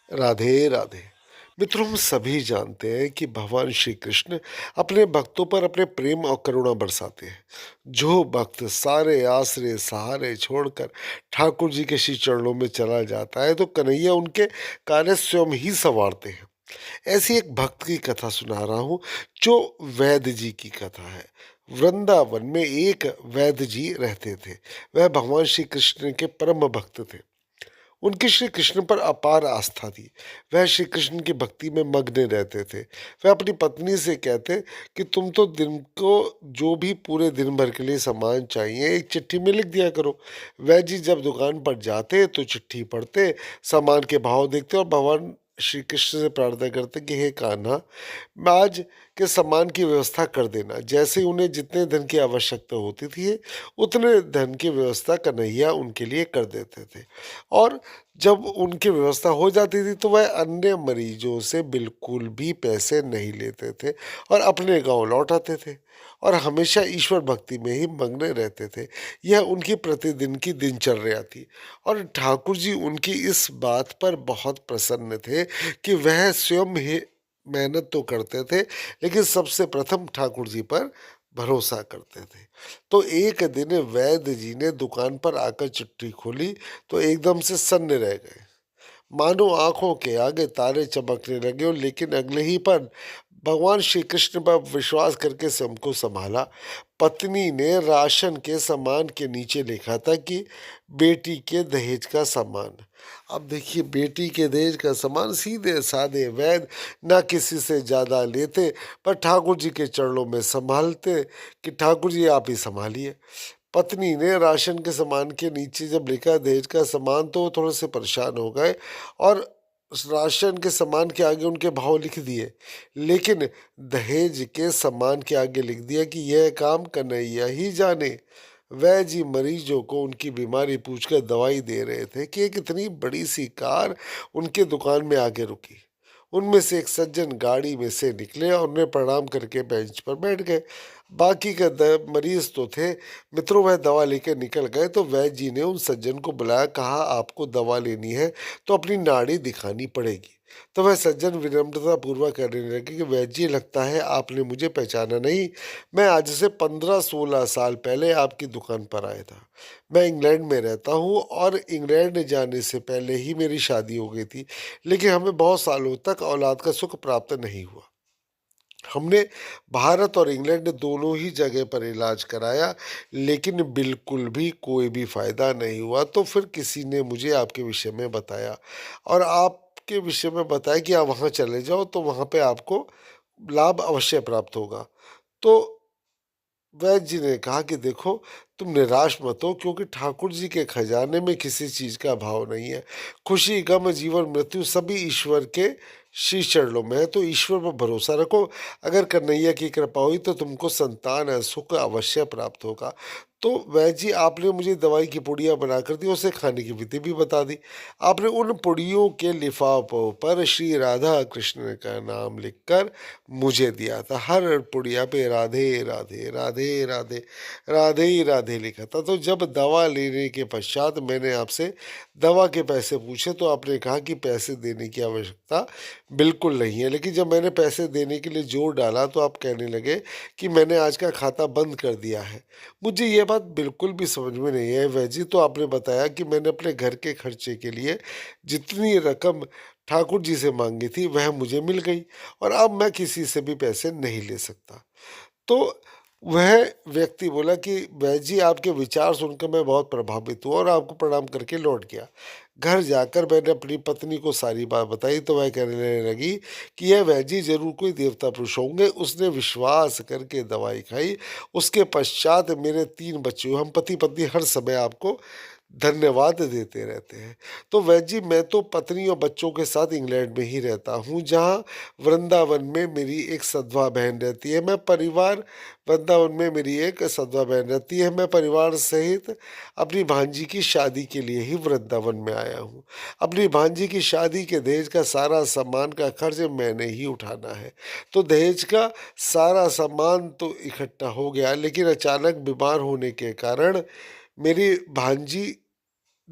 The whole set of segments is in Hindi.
राधे राधे। मित्रों, हम सभी जानते हैं कि भगवान श्री कृष्ण अपने भक्तों पर अपने प्रेम और करुणा बरसाते हैं। जो भक्त सारे आसरे सहारे छोड़कर ठाकुर जी के श्री चरणों में चला जाता है तो कन्हैया उनके कार्य स्वयं ही संवारते हैं। ऐसी एक भक्त की कथा सुना रहा हूँ, जो वैद्य जी की कथा है। वृंदावन में एक वैद्य जी रहते थे। वह भगवान श्री कृष्ण के परम भक्त थे। उनकी श्री कृष्ण पर अपार आस्था थी। वह श्री कृष्ण की भक्ति में मग्न रहते थे। वह अपनी पत्नी से कहते कि तुम तो दिन को जो भी पूरे दिन भर के लिए सामान चाहिए एक चिट्ठी में लिख दिया करो। वह जी जब दुकान पर जाते तो चिट्ठी पढ़ते, सामान के भाव देखते और भगवान श्री कृष्ण से प्रार्थना करते कि हे कान्हा, आज के सामान की व्यवस्था कर देना। जैसे ही उन्हें जितने धन की आवश्यकता होती थी उतने धन की व्यवस्था कन्हैया उनके लिए कर देते थे। और जब उनकी व्यवस्था हो जाती थी तो वह अन्य मरीजों से बिल्कुल भी पैसे नहीं लेते थे और अपने गांव लौट आते थे और हमेशा ईश्वर भक्ति में ही मग्न रहते थे। यह उनकी प्रतिदिन की दिनचर्या थी और ठाकुर जी उनकी इस बात पर बहुत प्रसन्न थे कि वह स्वयं ही मेहनत तो करते थे, लेकिन सबसे प्रथम ठाकुर जी पर भरोसा करते थे। तो एक दिन वैद्य जी ने दुकान पर आकर चिट्ठी खोली तो एकदम से सन्न रह गए। मानो आंखों के आगे तारे चमकने लगे और लेकिन अगले ही पल भगवान श्री कृष्ण पर विश्वास करके स्वयं को संभाला। पत्नी ने राशन के सामान के नीचे लिखा था कि बेटी के दहेज का सामान। अब देखिए, बेटी के दहेज का सामान सीधे साधे वैद ना किसी से ज़्यादा लेते, पर ठाकुर जी के चरणों में संभालते कि ठाकुर जी आप ही संभालिए। पत्नी ने राशन के सामान के नीचे जब लिखा दहेज का सामान तो वो थोड़े से परेशान हो गए और उस राशन के सामान के आगे उनके भाव लिख दिए, लेकिन दहेज के सामान के आगे लिख दिया कि यह काम कन्हैया ही जाने। वह जी मरीजों को उनकी बीमारी पूछकर दवाई दे रहे थे कि एक इतनी बड़ी सी कार उनके दुकान में आके रुकी। उनमें से एक सज्जन गाड़ी में से निकले और उन्हें प्रणाम करके बेंच पर बैठ गए। बाकी के मरीज तो थे। मित्रों, वह दवा लेकर निकल गए तो वैद्य जी ने उन सज्जन को बुलाया, कहा आपको दवा लेनी है तो अपनी नाड़ी दिखानी पड़ेगी। तो वह सज्जन विनम्रता पूर्वक कहने लगे कि वैद्य जी, लगता है आपने मुझे पहचाना नहीं। मैं आज से 15-16 साल पहले आपकी दुकान पर आया था। मैं इंग्लैंड में रहता हूँ और इंग्लैंड जाने से पहले ही मेरी शादी हो गई थी, लेकिन हमें बहुत सालों तक औलाद का सुख प्राप्त नहीं हुआ। हमने भारत और इंग्लैंड दोनों ही जगह पर इलाज कराया, लेकिन बिल्कुल भी कोई भी फ़ायदा नहीं हुआ। तो फिर किसी ने मुझे आपके विषय में बताया और आपके विषय में बताया कि आप वहाँ चले जाओ तो वहाँ पे आपको लाभ अवश्य प्राप्त होगा। तो वैद्य जी ने कहा कि देखो, तुम निराश मत हो, क्योंकि ठाकुर जी के खजाने में किसी चीज का भाव नहीं है। खुशी गम जीवन मृत्यु सभी ईश्वर के श्री चरणों में है, तो ईश्वर पर भरोसा रखो। अगर कन्हैया की कृपा हुई तो तुमको संतान है सुख अवश्य प्राप्त होगा। तो वैद्य जी, आपने मुझे दवाई की पुड़िया बनाकर दी, उसे खाने की विधि भी बता दी। आपने उन पुड़ियों के लिफाफों पर श्री राधा कृष्ण का नाम लिखकर मुझे दिया था। हर पुड़िया पे राधे राधे राधे राधे राधे ही राधे लिखा था। तो जब दवा लेने के पश्चात मैंने आपसे दवा के पैसे पूछे तो आपने कहा कि पैसे देने की आवश्यकता बिल्कुल नहीं है, लेकिन जब मैंने पैसे देने के लिए जोर डाला तो आप कहने लगे कि मैंने आज का खाता बंद कर दिया है। मुझे ये बात बिल्कुल भी समझ में नहीं है। वैजी, तो आपने बताया कि मैंने अपने घर के खर्चे के लिए जितनी रकम ठाकुर जी से मांगी थी वह मुझे मिल गई और अब मैं किसी से भी पैसे नहीं ले सकता। तो वह व्यक्ति बोला कि वैद्य जी, आपके विचार सुनकर मैं बहुत प्रभावित हुआ और आपको प्रणाम करके लौट गया। घर जाकर मैंने अपनी पत्नी को सारी बात बताई तो वह कहने लगी कि यह वैद्य जी जरूर कोई देवता पुरुष होंगे। उसने विश्वास करके दवाई खाई। उसके पश्चात मेरे 3 बच्चे हुए। हम पति पत्नी हर समय आपको धन्यवाद देते रहते हैं। तो वैद्य जी, मैं तो पत्नी और बच्चों के साथ इंग्लैंड में ही रहता हूँ, जहाँ वृंदावन में मेरी एक सधवा बहन रहती है। वृंदावन में मेरी एक सधवा बहन रहती है। मैं परिवार सहित अपनी भांजी की शादी के लिए ही वृंदावन में आया हूँ। अपनी भांजी की शादी के दहेज का सारा सामान का खर्च मैंने ही उठाना है। तो दहेज का सारा सामान तो इकट्ठा हो गया, लेकिन अचानक बीमार होने के कारण मेरी भांजी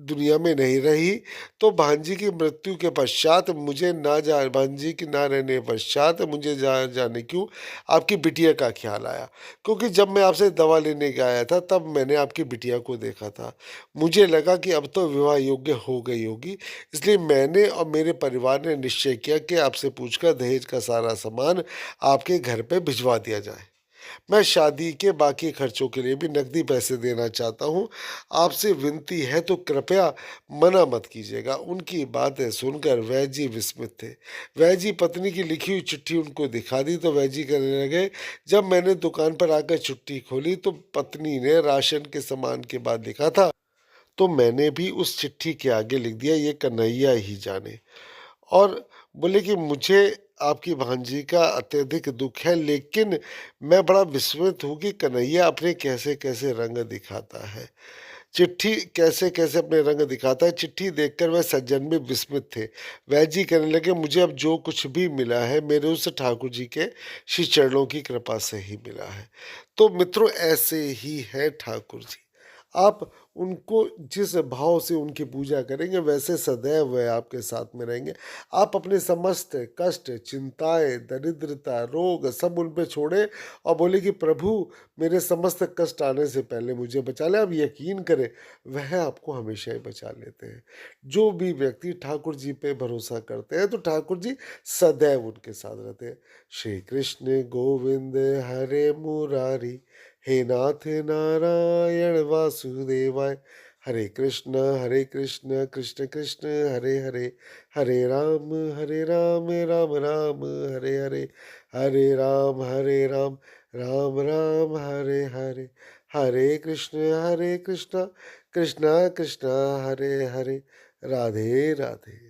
दुनिया में नहीं रही, तो भांजी की मृत्यु के पश्चात मुझे ना जा भांजी की ना रहने पश्चात मुझे जाने क्यों आपकी बिटिया का ख्याल आया। क्योंकि जब मैं आपसे दवा लेने गया था तब मैंने आपकी बिटिया को देखा था। मुझे लगा कि अब तो विवाह योग्य हो गई होगी, इसलिए मैंने और मेरे परिवार ने निश्चय किया कि आपसे पूछकर दहेज का सारा सामान आपके घर पे भिजवा दिया जाए। मैं शादी के बाकी खर्चों के लिए भी नकदी पैसे देना चाहता हूँ। आपसे विनती है तो कृपया मना मत कीजिएगा। उनकी बातें सुनकर वैद्य जी विस्मित थे। वैद्य जी पत्नी की लिखी हुई चिट्ठी उनको दिखा दी तो वैद्य जी कहने लगे, जब मैंने दुकान पर आकर चिट्ठी खोली तो पत्नी ने राशन के सामान के बाद लिखा था, तो मैंने भी उस चिट्ठी के आगे लिख दिया, ये कन्हैया ही जाने। और बोले कि मुझे आपकी भांजी का अत्यधिक दुख है, लेकिन मैं बड़ा विस्मित हूँ कि कन्हैया अपने कैसे-कैसे रंग दिखाता है। चिट्ठी कैसे-कैसे अपने रंग दिखाता है, चिट्ठी देखकर वह सज्जन भी विस्मित थे। वैद्य जी कहने लगे, मुझे अब जो कुछ भी मिला है मेरे उस ठाकुर जी के श्री चरणों की कृपा से ही मिला है। तो मित्रों ऐसे ही है ठाकुर जी। आप उनको जिस भाव से उनकी पूजा करेंगे वैसे सदैव वह आपके साथ में रहेंगे। आप अपने समस्त कष्ट, चिंताएँ, दरिद्रता, रोग सब उन पे छोड़ें और बोले कि प्रभु मेरे समस्त कष्ट आने से पहले मुझे बचा लें। आप यकीन करें वह आपको हमेशा ही बचा लेते हैं। जो भी व्यक्ति ठाकुर जी पे भरोसा करते हैं तो ठाकुर जी सदैव उनके साथ रहते हैं। श्री कृष्ण गोविंद हरे मुरारी, हे नाथ नारायण वासुदेवाय। हरे कृष्ण कृष्ण कृष्ण हरे हरे, हरे राम राम राम हरे हरे, हरे राम राम राम हरे हरे। हरे कृष्ण कृष्ण कृष्ण हरे हरे। राधे राधे।